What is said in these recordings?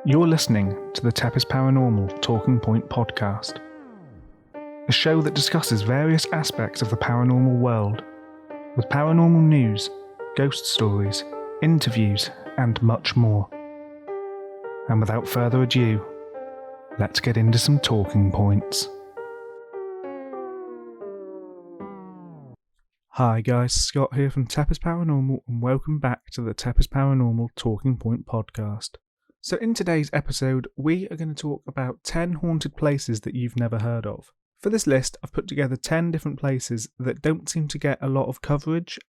You're listening to the TEPIS Paranormal Talking Point podcast, a show that discusses various aspects of the paranormal world, with paranormal news, ghost stories, interviews, and much more. And without further ado, let's get into some talking points. Hi guys, Scott here from TEPIS Paranormal, and welcome back to the TEPIS Paranormal Talking Point podcast. So in today's episode, we are going to talk about 10 haunted places that you've never heard of. For this list, I've put together 10 different places that don't seem to get a lot of coverage,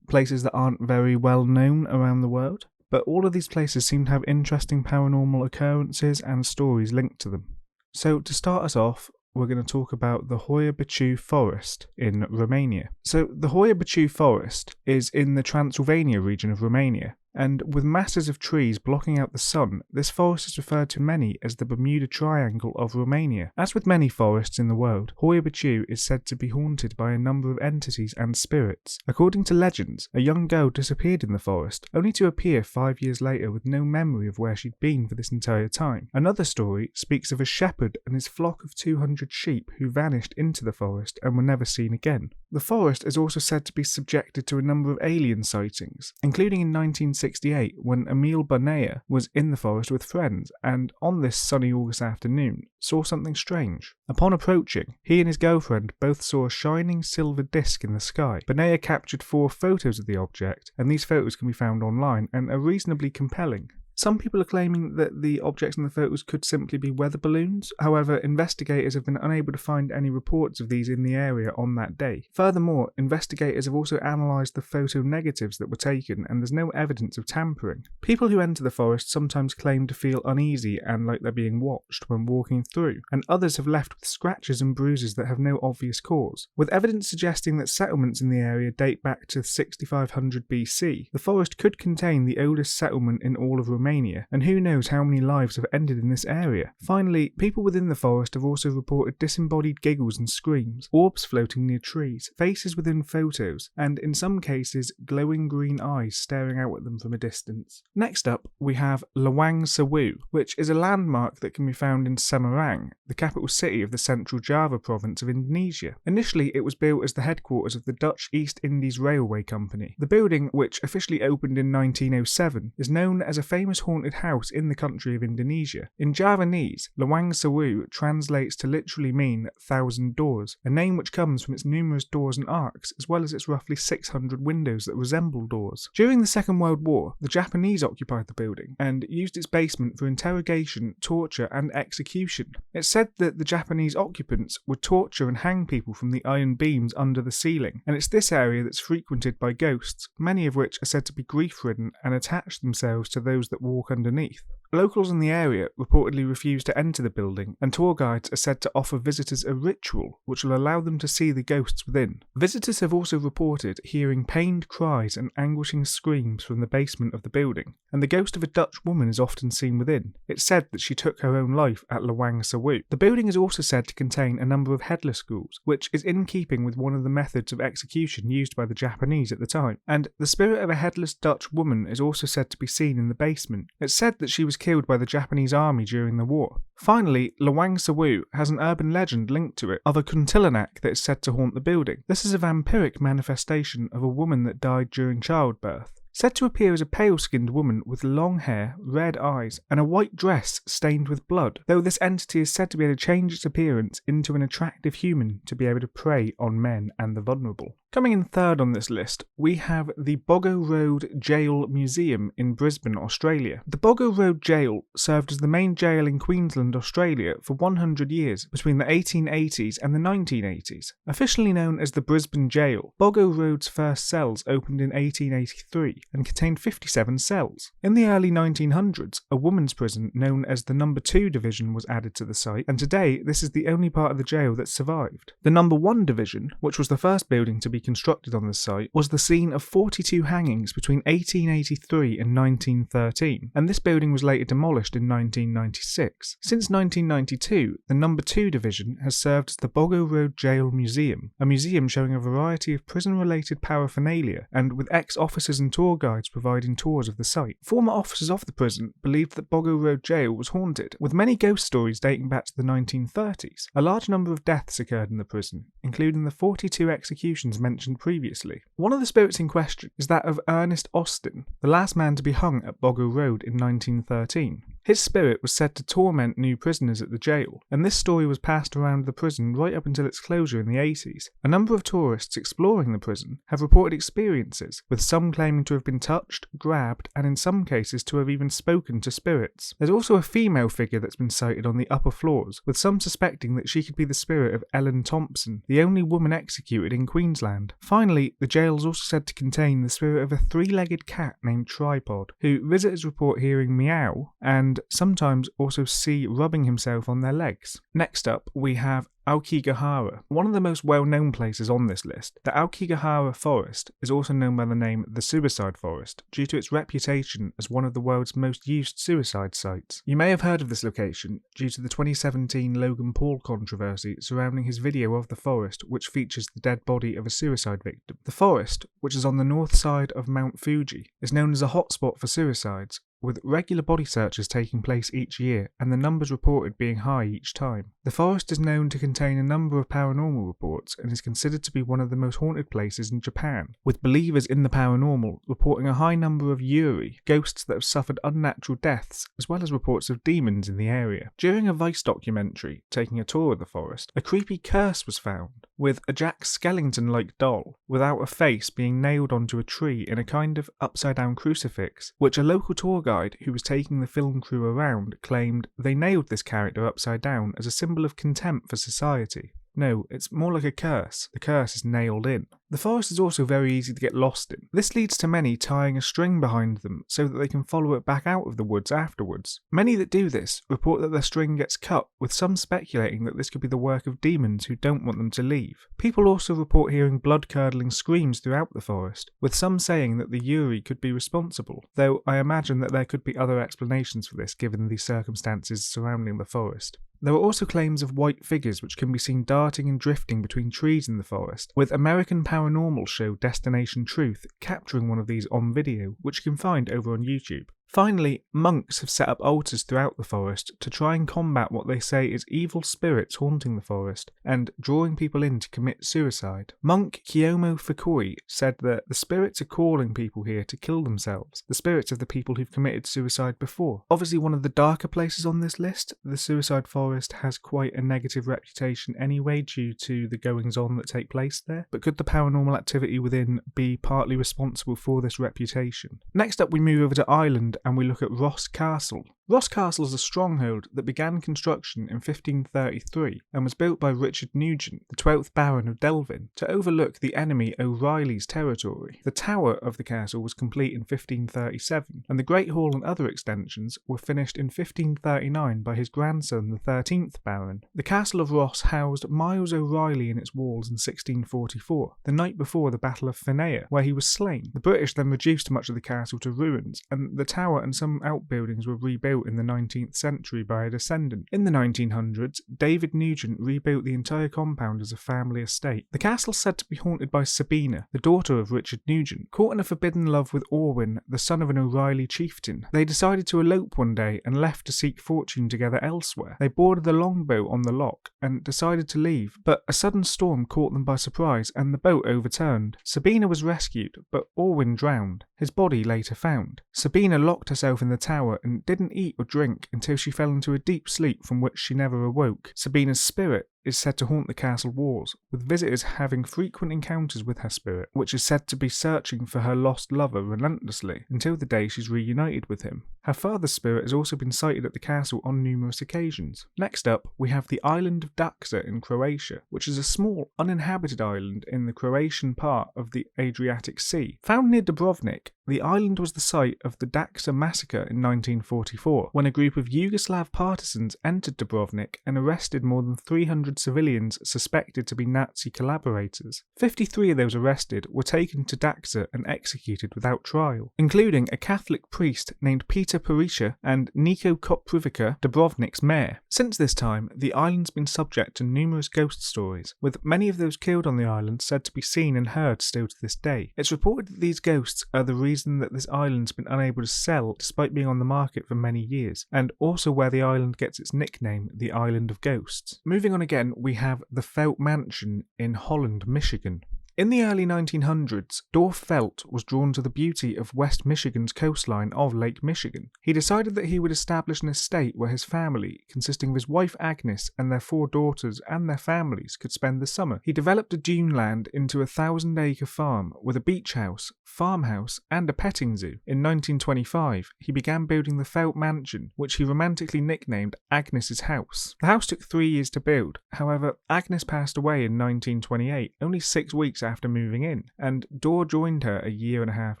places that aren't very well known around the world, but all of these places seem to have interesting paranormal occurrences and stories linked to them. So to start us off, we're going to talk about the Hoya Batu forest in Romania. So the Hoya Batu forest is in the Transylvania region of Romania, and with masses of trees blocking out the sun, this forest is referred to many as the Bermuda Triangle of Romania. As with many forests in the world, Hoya Batu is said to be haunted by a number of entities and spirits. According to legends, a young girl disappeared in the forest, only to appear 5 years later with no memory of where she'd been for this entire time. Another story speaks of a shepherd and his flock of 200 sheep who vanished into the forest and were never seen again. The forest is also said to be subjected to a number of alien sightings, including in 1968 when Emil Barnea was in the forest with friends and, on this sunny August afternoon, saw something strange. Upon approaching, he and his girlfriend both saw a shining silver disc in the sky. Barnea captured 4 photos of the object, and these photos can be found online and are reasonably compelling. Some people are claiming that the objects in the photos could simply be weather balloons. However, investigators have been unable to find any reports of these in the area on that day. Furthermore, investigators have also analysed the photo negatives that were taken, and there's no evidence of tampering. People who enter the forest sometimes claim to feel uneasy and like they're being watched when walking through, and others have left with scratches and bruises that have no obvious cause. With evidence suggesting that settlements in the area date back to 6500 BC, the forest could contain the oldest settlement in all of Romania, and who knows how many lives have ended in this area. Finally, people within the forest have also reported disembodied giggles and screams, orbs floating near trees, faces within photos, and in some cases, glowing green eyes staring out at them from a distance. Next up, we have Luang Sawu, which is a landmark that can be found in Semarang, the capital city of the Central Java province of Indonesia. Initially, it was built as the headquarters of the Dutch East Indies Railway Company. The building, which officially opened in 1907, is known as a famous haunted house in the country of Indonesia. In Javanese, Luang Sawu translates to literally mean 1,000 doors, a name which comes from its numerous doors and arcs, as well as its roughly 600 windows that resemble doors. During the Second World War, the Japanese occupied the building and used its basement for interrogation, torture, and execution. It's said that the Japanese occupants would torture and hang people from the iron beams under the ceiling, and it's this area that's frequented by ghosts, many of which are said to be grief-ridden and attach themselves to those that walk underneath. Locals in the area reportedly refuse to enter the building, and tour guides are said to offer visitors a ritual which will allow them to see the ghosts within. Visitors have also reported hearing pained cries and anguishing screams from the basement of the building, and the ghost of a Dutch woman is often seen within. It's said that she took her own life at Luang Sawu. The building is also said to contain a number of headless schools, which is in keeping with one of the methods of execution used by the Japanese at the time, and the spirit of a headless Dutch woman is also said to be seen in the basement. It's said that she was killed by the Japanese army during the war. Finally, Luang Sawu has an urban legend linked to it of a kuntilanak that is said to haunt the building. This is a vampiric manifestation of a woman that died during childbirth. Said to appear as a pale-skinned woman with long hair, red eyes, and a white dress stained with blood, though this entity is said to be able to change its appearance into an attractive human to be able to prey on men and the vulnerable. Coming in third on this list, we have the Bogo Road Jail Museum in Brisbane, Australia. The Bogo Road Jail served as the main jail in Queensland, Australia for 100 years between the 1880s and the 1980s. Officially known as the Brisbane Jail, Bogo Road's first cells opened in 1883 and contained 57 cells. In the early 1900s, a women's prison known as the No. 2 Division was added to the site, and today this is the only part of the jail that survived. The No. 1 Division, which was the first building to be constructed on the site, was the scene of 42 hangings between 1883 and 1913, and this building was later demolished in 1996. Since 1992, the No. 2 Division has served as the Bogo Road Jail Museum, a museum showing a variety of prison-related paraphernalia, and with ex-officers and tour tour guides providing tours of the site. Former officers of the prison believed that Bogo Road Jail was haunted, with many ghost stories dating back to the 1930s. A large number of deaths occurred in the prison, including the 42 executions mentioned previously. One of the spirits in question is that of Ernest Austin, the last man to be hung at Bogo Road in 1913. His spirit was said to torment new prisoners at the jail, and this story was passed around the prison right up until its closure in the 80s. A number of tourists exploring the prison have reported experiences, with some claiming to have been touched, grabbed, and in some cases to have even spoken to spirits. There's also a female figure that's been sighted on the upper floors, with some suspecting that she could be the spirit of Ellen Thompson, the only woman executed in Queensland. Finally, the jail is also said to contain the spirit of a three-legged cat named Tripod, who visitors report hearing meow and sometimes also see rubbing himself on their legs. Next up, we have Aokigahara, one of the most well-known places on this list. The Aokigahara Forest is also known by the name the Suicide Forest, due to its reputation as one of the world's most used suicide sites. You may have heard of this location due to the 2017 Logan Paul controversy surrounding his video of the forest, which features the dead body of a suicide victim. The forest, which is on the north side of Mount Fuji, is known as a hotspot for suicides, with regular body searches taking place each year and the numbers reported being high each time. The forest is known to contain a number of paranormal reports and is considered to be one of the most haunted places in Japan, with believers in the paranormal reporting a high number of yuri, ghosts that have suffered unnatural deaths, as well as reports of demons in the area. During a Vice documentary taking a tour of the forest, a creepy curse was found, with a Jack Skellington-like doll without a face being nailed onto a tree in a kind of upside-down crucifix, which a local tour guide who was taking the film crew around claimed they nailed this character upside down as a symbol of contempt for society. No, it's more like a curse. The curse is nailed in. The forest is also very easy to get lost in. This leads to many tying a string behind them so that they can follow it back out of the woods afterwards. Many that do this report that their string gets cut, with some speculating that this could be the work of demons who don't want them to leave. People also report hearing blood-curdling screams throughout the forest, with some saying that the yuri could be responsible, though I imagine that there could be other explanations for this given the circumstances surrounding the forest. There are also claims of white figures which can be seen darting and drifting between trees in the forest, with American paranormal show Destination Truth capturing one of these on video, which you can find over on YouTube. Finally, monks have set up altars throughout the forest to try and combat what they say is evil spirits haunting the forest and drawing people in to commit suicide. Monk Kiyomo Fukui said that the spirits are calling people here to kill themselves, the spirits of the people who've committed suicide before. Obviously one of the darker places on this list, the suicide forest has quite a negative reputation anyway due to the goings-on that take place there, but could the paranormal activity within be partly responsible for this reputation? Next up we move over to Ireland and we look at Ross Castle. Ross Castle is a stronghold that began construction in 1533 and was built by Richard Nugent, the 12th Baron of Delvin, to overlook the enemy O'Reilly's territory. The tower of the castle was complete in 1537, and the Great Hall and other extensions were finished in 1539 by his grandson, the 13th Baron. The Castle of Ross housed Miles O'Reilly in its walls in 1644, the night before the Battle of Fenea, where he was slain. The British then reduced much of the castle to ruins, and the tower and some outbuildings were rebuilt in the 19th century by a descendant. In the 1900s, David Nugent rebuilt the entire compound as a family estate. The castle is said to be haunted by Sabina, the daughter of Richard Nugent. Caught in a forbidden love with Orwin, the son of an O'Reilly chieftain, they decided to elope one day and left to seek fortune together elsewhere. They boarded the longboat on the loch and decided to leave, but a sudden storm caught them by surprise and the boat overturned. Sabina was rescued, but Orwin drowned. His body later found. Sabina locked herself in the tower and didn't eat or drink until she fell into a deep sleep from which she never awoke. Sabina's spirit is said to haunt the castle walls, with visitors having frequent encounters with her spirit, which is said to be searching for her lost lover relentlessly until the day she's reunited with him. Her father's spirit has also been sighted at the castle on numerous occasions. Next up, we have the island of Daxa in Croatia, which is a small, uninhabited island in the Croatian part of the Adriatic Sea. Found near Dubrovnik, the island was the site of the Daxa massacre in 1944, when a group of Yugoslav partisans entered Dubrovnik and arrested more than 300 100 civilians suspected to be Nazi collaborators. 53 of those arrested were taken to Daxa and executed without trial, including a Catholic priest named Peter Parisha and Niko Koprivica, Dubrovnik's mayor. Since this time, the island's been subject to numerous ghost stories, with many of those killed on the island said to be seen and heard still to this day. It's reported that these ghosts are the reason that this island's been unable to sell despite being on the market for many years, and also where the island gets its nickname, the Island of Ghosts. Moving on again, we have the Felt Mansion in Holland, Michigan. In the early 1900s, Dorf Felt was drawn to the beauty of West Michigan's coastline of Lake Michigan. He decided that he would establish an estate where his family, consisting of his wife Agnes and their 4 daughters and their families, could spend the summer. He developed a dune land into a 1,000-acre farm with a beach house, farmhouse, and a petting zoo. In 1925, he began building the Felt Mansion, which he romantically nicknamed Agnes's house. The house took 3 years to build. However, Agnes passed away in 1928, only 6 weeks after moving in, and Dor joined her a year and a half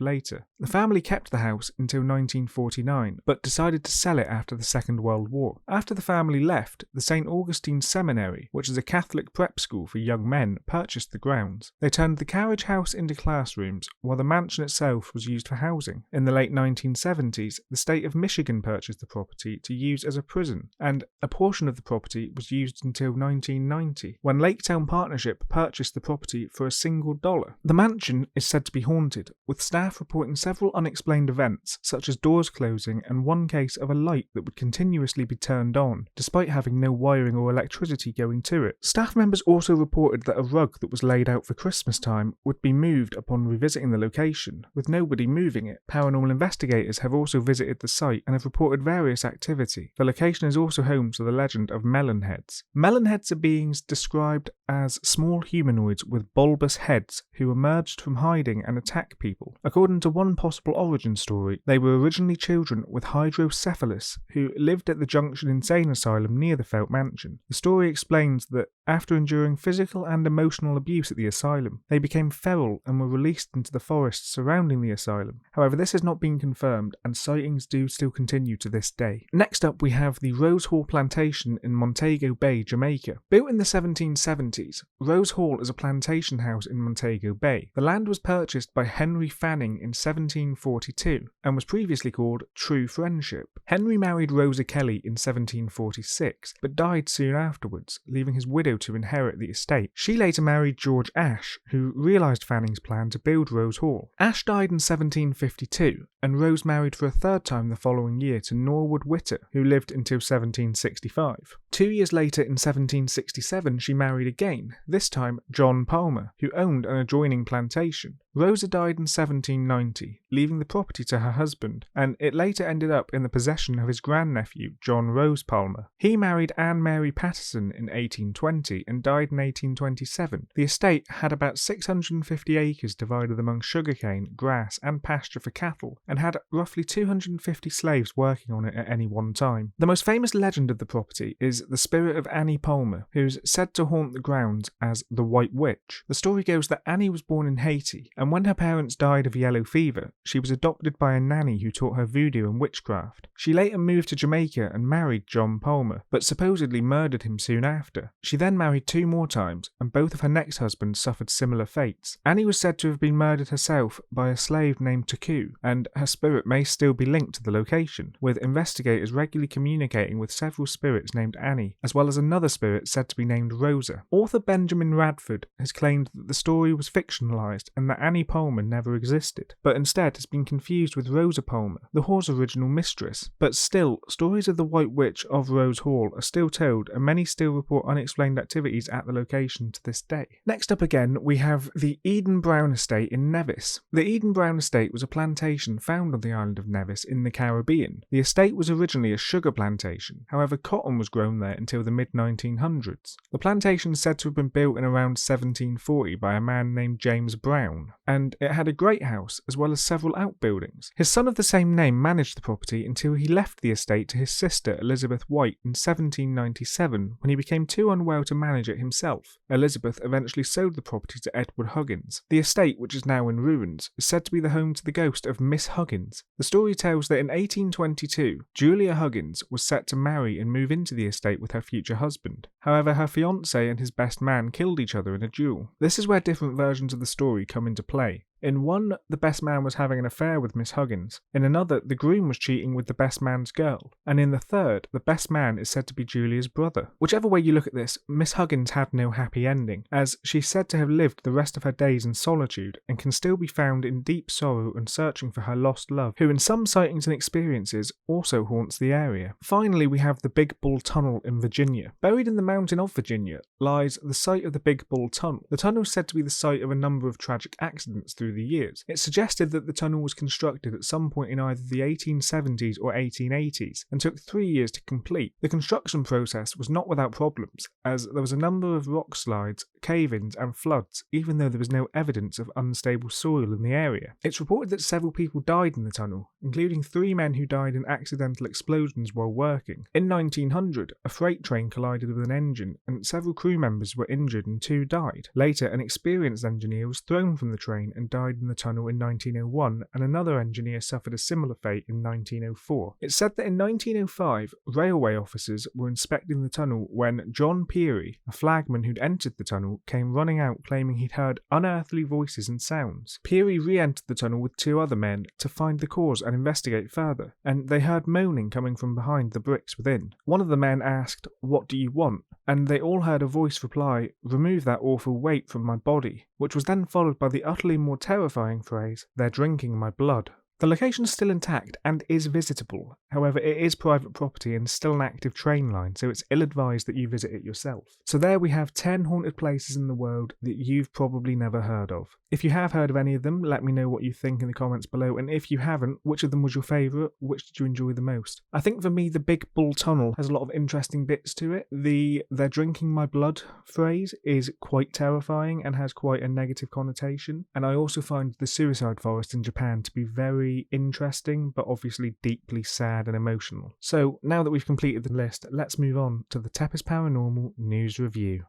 later. The family kept the house until 1949, but decided to sell it after the Second World War. After the family left, the St. Augustine Seminary, which is a Catholic prep school for young men, purchased the grounds. They turned the carriage house into classrooms, while the mansion itself was used for housing. In the late 1970s, the state of Michigan purchased the property to use as a prison, and a portion of the property was used until 1990, when Laketown Partnership purchased the property for a $1. The mansion is said to be haunted, with staff reporting several unexplained events, such as doors closing and one case of a light that would continuously be turned on, despite having no wiring or electricity going to it. Staff members also reported that a rug that was laid out for Christmas time would be moved upon revisiting the location, with nobody moving it. Paranormal investigators have also visited the site and have reported various activity. The location is also home to the legend of melonheads. Melonheads are beings described as small humanoids with bulbous heads who emerged from hiding and attack people. According to one possible origin story, they were originally children with hydrocephalus who lived at the Junction Insane Asylum near the Felt Mansion. The story explains that after enduring physical and emotional abuse at the asylum, they became feral and were released into the forests surrounding the asylum. However, this has not been confirmed, and sightings do still continue to this day. Next up, we have the Rose Hall Plantation in Montego Bay, Jamaica. Built in the 1770s, Rose Hall is a plantation house in Montego Bay. The land was purchased by Henry Fanning in 1742 and was previously called True Friendship. Henry married Rosa Kelly in 1746, but died soon afterwards, leaving his widow to inherit the estate. She later married George Ashe, who realised Fanning's plan to build Rose Hall. Ashe died in 1752, and Rose married for a 3rd time the following year to Norwood Witter, who lived until 1765. 2 years later, in 1767, she married again, this time John Palmer, who owned an adjoining plantation. Rosa died in 1790, leaving the property to her husband, and it later ended up in the possession of his grandnephew, John Rose Palmer. He married Anne Mary Patterson in 1820 and died in 1827. The estate had about 650 acres divided among sugarcane, grass, and pasture for cattle, and had roughly 250 slaves working on it at any one time. The most famous legend of the property is the spirit of Annie Palmer, who's said to haunt the grounds as the White Witch. The story goes that Annie was born in Haiti, and when her parents died of yellow fever, she was adopted by a nanny who taught her voodoo and witchcraft. She later moved to Jamaica and married John Palmer, but supposedly murdered him soon after. She then married 2 more times, and both of her next husbands suffered similar fates. Annie was said to have been murdered herself by a slave named Taku, and her spirit may still be linked to the location, with investigators regularly communicating with several spirits named Annie, as well as another spirit said to be named Rosa. Author Benjamin Radford has claimed that the story was fictionalized and that Annie Palmer never existed, but instead has been confused with Rosa Palmer, the Hall's original mistress. But still, stories of the White Witch of Rose Hall are still told, and many still report unexplained activities at the location to this day. Next up again, we have the Eden Brown Estate in Nevis. The Eden Brown Estate was a plantation found on the island of Nevis in the Caribbean. The estate was originally a sugar plantation, however cotton was grown there until the mid-1900s. The plantation is said to have been built in around 1740 by a man named James Brown, and it had a great house as well as several outbuildings. His son of the same name managed the property until he left the estate to his sister Elizabeth White in 1797 when he became too unwell to manage it himself. Elizabeth eventually sold the property to Edward Huggins. The estate, which is now in ruins, is said to be the home to the ghost of Miss Huggins. The story tells that in 1822, Julia Huggins was set to marry and move into the estate with her future husband. However, her fiancé and his best man killed each other in a duel. This is where different versions of the story come into play. In one, the best man was having an affair with Miss Huggins. In another, the groom was cheating with the best man's girl. And in the third, the best man is said to be Julia's brother. Whichever way you look at this, Miss Huggins had no happy ending, as she's said to have lived the rest of her days in solitude and can still be found in deep sorrow and searching for her lost love, who in some sightings and experiences also haunts the area. Finally, we have the Big Bull Tunnel in Virginia. Buried in the mountain of Virginia lies the site of the Big Bull Tunnel. The tunnel is said to be the site of a number of tragic accidents through the years. It's suggested that the tunnel was constructed at some point in either the 1870s or 1880s and took 3 years to complete. The construction process was not without problems, as there was a number of rock slides, cave-ins and floods, even though there was no evidence of unstable soil in the area. It's reported that several people died in the tunnel, including 3 men who died in accidental explosions while working. In 1900, a freight train collided with an engine and several crew members were injured and 2 died. Later, an experienced engineer was thrown from the train and died in the tunnel in 1901, and another engineer suffered a similar fate in 1904. It's said that in 1905, railway officers were inspecting the tunnel when John Peary, a flagman who'd entered the tunnel, came running out claiming he'd heard unearthly voices and sounds. Peary re-entered the tunnel with 2 other men to find the cause and investigate further, and they heard moaning coming from behind the bricks within. One of the men asked, "What do you want?" and they all heard a voice reply, "Remove that awful weight from my body," which was then followed by the utterly more terrifying phrase, "They're drinking my blood." The location is still intact and is visitable. However, it is private property and still an active train line, so it's ill-advised that you visit it yourself. So there we have 10 haunted places in the world that you've probably never heard of. If you have heard of any of them, let me know what you think in the comments below, and if you haven't, which of them was your favourite? Which did you enjoy the most? I think for me, the Big Bull Tunnel has a lot of interesting bits to it. The "they're drinking my blood" phrase is quite terrifying and has quite a negative connotation, and I also find the suicide forest in Japan to be very interesting, but obviously deeply sad and emotional. So now that we've completed the list, let's move on to the TEPIS Paranormal News Review.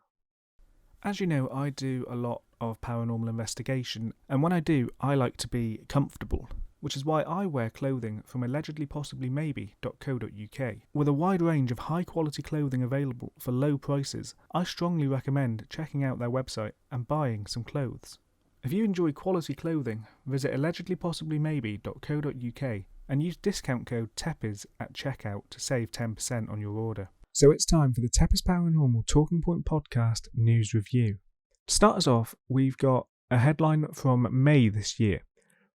As you know, I do a lot of paranormal investigation, and when I do, I like to be comfortable, which is why I wear clothing from allegedlypossiblymaybe.co.uk. With a wide range of high quality clothing available for low prices, I strongly recommend checking out their website and buying some clothes. If you enjoy quality clothing, visit allegedlypossiblymaybe.co.uk and use discount code TEPIS at checkout to save 10% on your order. So it's time for the TEPIS Paranormal Talking Point Podcast News Review. To start us off, we've got a headline from May this year,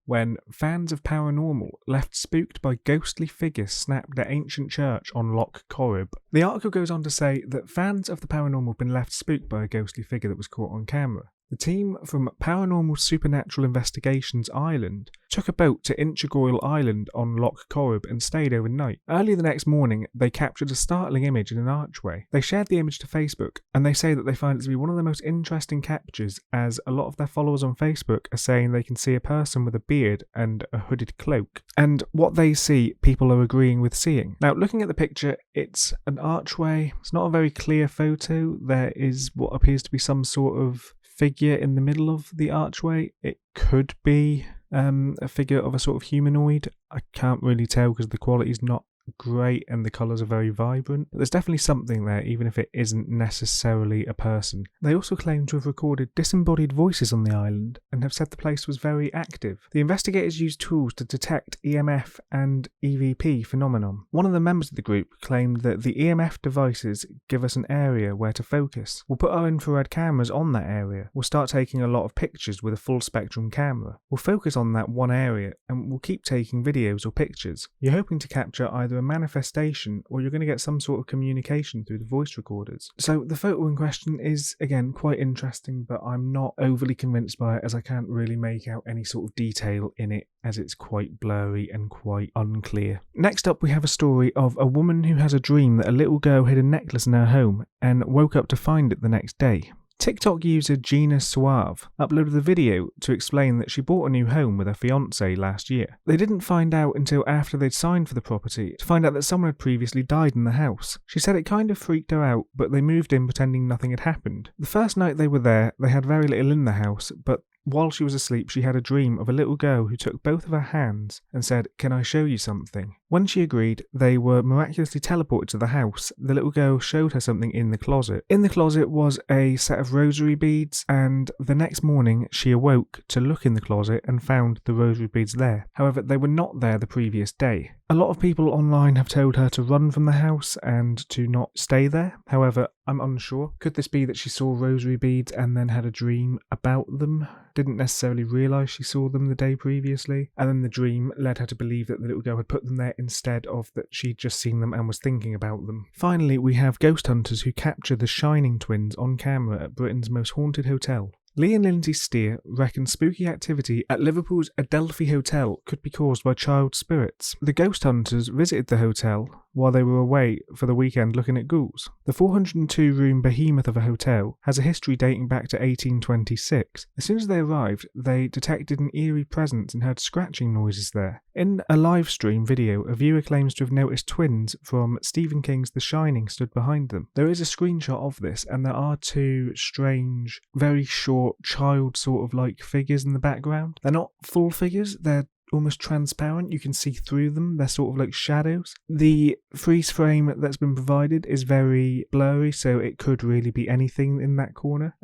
when fans of paranormal left spooked by ghostly figures snapped at ancient church on Loch Corrib. The article goes on to say that fans of the paranormal have been left spooked by a ghostly figure that was caught on camera. The team from Paranormal Supernatural Investigations Ireland took a boat to Inchigoil Island on Loch Corrib and stayed overnight. Early the next morning, they captured a startling image in an archway. They shared the image to Facebook, and they say that they find it to be one of the most interesting captures, as a lot of their followers on Facebook are saying they can see a person with a beard and a hooded cloak. And what they see, people are agreeing with seeing. Now, looking at the picture, it's an archway. It's not a very clear photo. There is what appears to be some sort of figure in the middle of the archway. It could be a figure of a sort of humanoid. I can't really tell because the quality is not great and the colours are very vibrant. But there's definitely something there, even if it isn't necessarily a person. They also claim to have recorded disembodied voices on the island and have said the place was very active. The investigators used tools to detect EMF and EVP phenomenon. One of the members of the group claimed that the EMF devices give us an area where to focus. We'll put our infrared cameras on that area. We'll start taking a lot of pictures with a full spectrum camera. We'll focus on that one area and we'll keep taking videos or pictures. You're hoping to capture either a manifestation or you're going to get some sort of communication through the voice recorders. So the photo in question is again quite interesting, but I'm not overly convinced by it as I can't really make out any sort of detail in it, as it's quite blurry and quite unclear. Next up, we have a story of a woman who has a dream that a little girl hid a necklace in her home and woke up to find it the next day. TikTok user Gina Suave uploaded a video to explain that she bought a new home with her fiancé last year. They didn't find out until after they'd signed for the property to find out that someone had previously died in the house. She said it kind of freaked her out, but they moved in pretending nothing had happened. The first night they were there, they had very little in the house, but while she was asleep, she had a dream of a little girl who took both of her hands and said, "Can I show you something?" When she agreed, they were miraculously teleported to the house. The little girl showed her something in the closet. In the closet was a set of rosary beads, and the next morning she awoke to look in the closet and found the rosary beads there. However, they were not there the previous day. A lot of people online have told her to run from the house and to not stay there. However, I'm unsure. Could this be that she saw rosary beads and then had a dream about them? Didn't necessarily realise she saw them the day previously, and then the dream led her to believe that the little girl had put them there instead of that she'd just seen them and was thinking about them. Finally, we have ghost hunters who capture the Shining twins on camera at Britain's most haunted hotel. Lee and Lindsay Steer reckon spooky activity at Liverpool's Adelphi Hotel could be caused by child spirits. The ghost hunters visited the hotel while they were away for the weekend looking at ghouls. The 402-room behemoth of a hotel has a history dating back to 1826. As soon as they arrived, they detected an eerie presence and heard scratching noises there. In a live stream video, a viewer claims to have noticed twins from Stephen King's The Shining stood behind them. There is a screenshot of this, and there are two strange, very short, child sort of like figures in the background. They're not full figures, they're almost transparent. You can see through them. They're sort of like shadows. The freeze frame that's been provided is very blurry, so it could really be anything in that corner.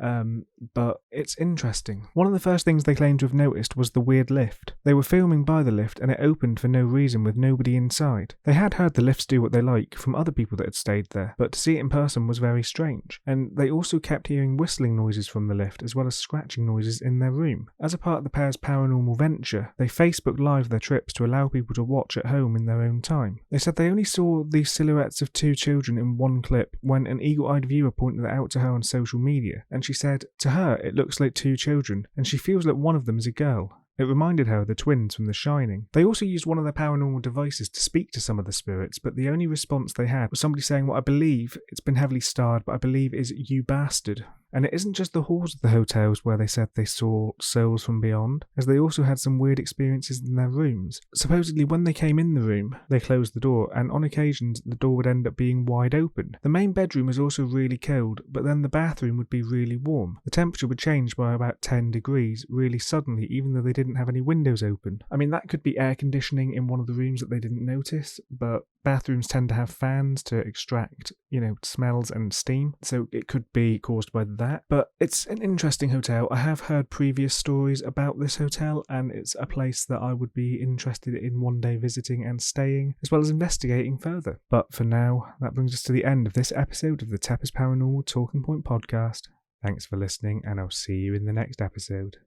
But it's interesting. One of the first things they claimed to have noticed was the weird lift. They were filming by the lift and it opened for no reason with nobody inside. They had heard the lifts do what they like from other people that had stayed there, but to see it in person was very strange. And they also kept hearing whistling noises from the lift as well as scratching noises in their room. As a part of the pair's paranormal venture, they Facebooked live their trips to allow people to watch at home in their own time. They said they only saw the silhouettes of two children in one clip when an eagle-eyed viewer pointed it out to her on social media, and she said, to her it looks like two children, and she feels like one of them is a girl. It reminded her of the twins from The Shining. They also used one of their paranormal devices to speak to some of the spirits, but the only response they had was somebody saying what I believe, it's been heavily starred, but I believe is "you bastard." And it isn't just the halls of the hotels where they said they saw souls from beyond, as they also had some weird experiences in their rooms. Supposedly when they came in the room, they closed the door, and on occasions the door would end up being wide open. The main bedroom was also really cold, but then the bathroom would be really warm. The temperature would change by about 10 degrees really suddenly, even though they didn't have any windows open. I mean, that could be air conditioning in one of the rooms that they didn't notice, but bathrooms tend to have fans to extract, smells and steam, so it could be caused by that. But it's an interesting hotel. I have heard previous stories about this hotel, and it's a place that I would be interested in one day visiting and staying, as well as investigating further. But for now, that brings us to the end of this episode of the TEPIS Paranormal Talking Point podcast. Thanks for listening, and I'll see you in the next episode.